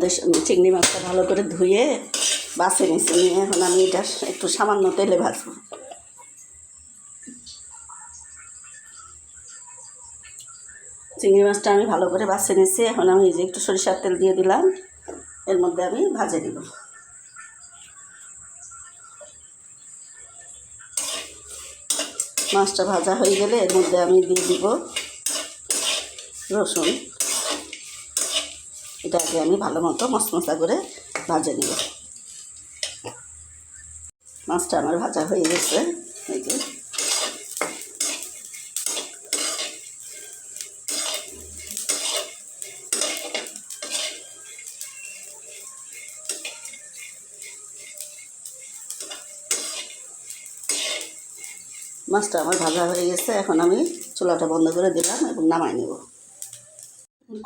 মধ্যে চিংড়ি মাছটা ভালো করে ধুয়ে বাছে নিয়েছি, নিয়ে এখন আমি এটা একটু সামান্য তেলে ভাজবো। চিংড়ি মাছটা আমি ভালো করে বাছে নিয়েছি, এখন আমি এই যে একটু সরিষার তেল দিয়ে দিলাম, এর মধ্যে আমি ভাজে দিব। মাছটা ভাজা হয়ে গেলে এর মধ্যে আমি দিয়ে দিব রসুন। এটাকে আমি ভালো মতো মশমশা করে ভাজে নিব। মাছটা আমার ভাজা হয়ে গেছে, এই যে মাছটা আমার ভাজা হয়ে গেছে। এখন আমি চুলাটা বন্ধ করে দিলাম এবং নামাই নেব।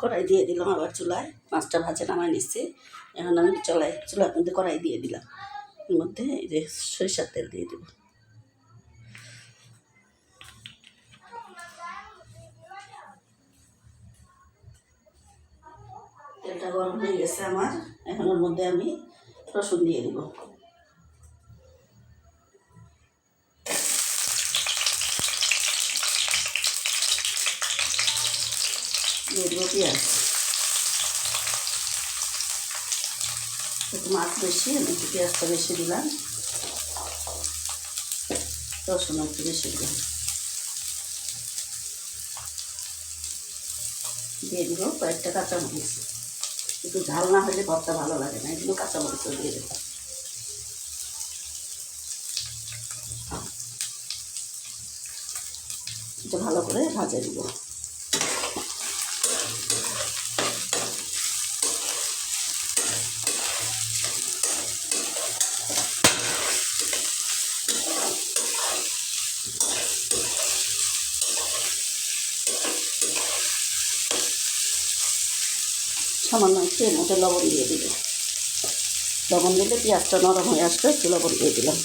কড়াই দিয়ে দিলাম আবার চুলায়, মাছটা ভাজে নামাই নিচ্ছি। এখন আমি চুলার মধ্যে কড়াই দিয়ে দিলাম, এর মধ্যে এই যে সরিষার তেল দিয়ে দেব। তেলটা গরম হয়ে গেছে আমার, এখন ওর মধ্যে আমি রসুন দিয়ে দিব। দিয়ে দেবো পেঁয়াজ। একটু মাছ বেশি, আমি একটু পেঁয়াজটা বেশি দিলাম, রসুন একটু বেশি দিলাম। দিয়ে দিব কয়েকটা কাঁচামরিচ, একটু ঝাল না হলে ভর্তা ভালো লাগে না, এগুলো কাঁচামরিচও দিয়ে দেবো। এটা ভালো করে ভাজে দিব। সামান্য একটু এর মধ্যে লবণ দিয়ে দিব। লবণ দিলে পেঁয়াজটা নরম হয়ে আসবে, একটু লবণ দিয়ে দিলাম।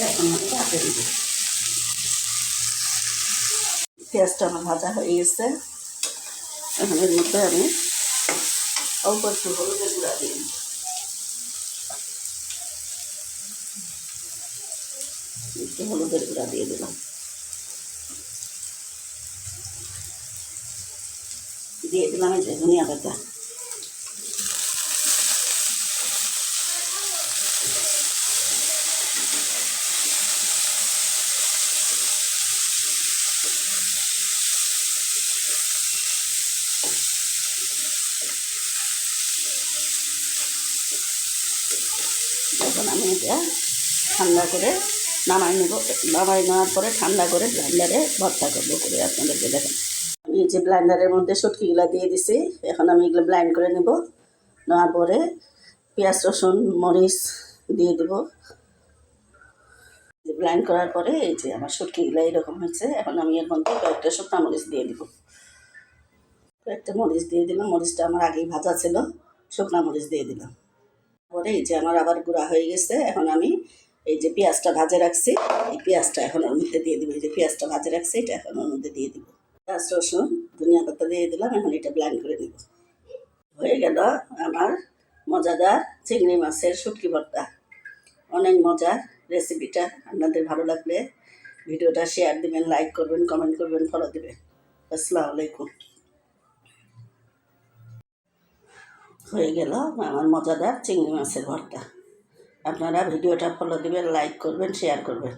এখন আমি ভাজে দিব। পেঁয়াজটা আমার ভাজা হয়ে গেছে, এখন এর মধ্যে আমি অল্প একটু হলুদের গুঁড়া দিয়ে দিই। একটু হলুদের গুঁড়া দিয়ে দিলাম, দিয়ে দিলাম এই যে ধনিয়া পাতা। এখন আমি এটা ঠান্ডা করে নামাই নেব। নামাই নেওয়ার পরে ঠান্ডা করে ব্লেন্ডারে ভর্তা করবো করে আপনাদেরকে দেখেন। আমি যে ব্লেন্ডারের মধ্যে শুটকিগুলো দিয়ে দিছি, এখন আমি এগুলো ব্লেন্ড করে নেব। নেওয়ার পরে পেঁয়াজ রসুন মরিচ দিয়ে দেব। ব্লেন্ড করার পরে এই যে আমার শুটকিগুলো এরকম হয়েছে, এখন আমি এর মধ্যে কয়েকটা শুকনো মরিচ দিয়ে দিব। কয়েকটা মরিচ দিয়ে দিলাম, মরিচটা আমার আগেই ভাজা ছিল, শুকনো মরিচ দিয়ে দিলাম। পরে এই যে আমার আবার গুঁড়া হয়ে গেছে, এখন আমি এই যে পেঁয়াজটা ভাজে রাখছি, এই পেঁয়াজটা এখন ওর মধ্যে দিয়ে দিব। এই যে পেঁয়াজটা ভাজে রাখছি, এটা এখন ওর মধ্যে দিয়ে দিব। পেঁয়াজ রসুন ধনিয়া পাতা দিয়ে দিলাম, এখন এটা ব্লেন্ড করে দিব। হয়ে গেল আমার মজাদার চিংড়ি মাছের শুটকি ভর্তা। অনেক মজার রেসিপিটা। আপনাদের ভালো লাগলে ভিডিওটা শেয়ার দিবেন, লাইক করবেন, কমেন্ট করবেন, ফলো দিবেন। আসসালামু আলাইকুম। হয়ে গেল আমার মজাদার চিংড়ি মাছের ভর্তা। আপনারা ভিডিওটা ফলো দিবেন, লাইক করবেন, শেয়ার করবেন।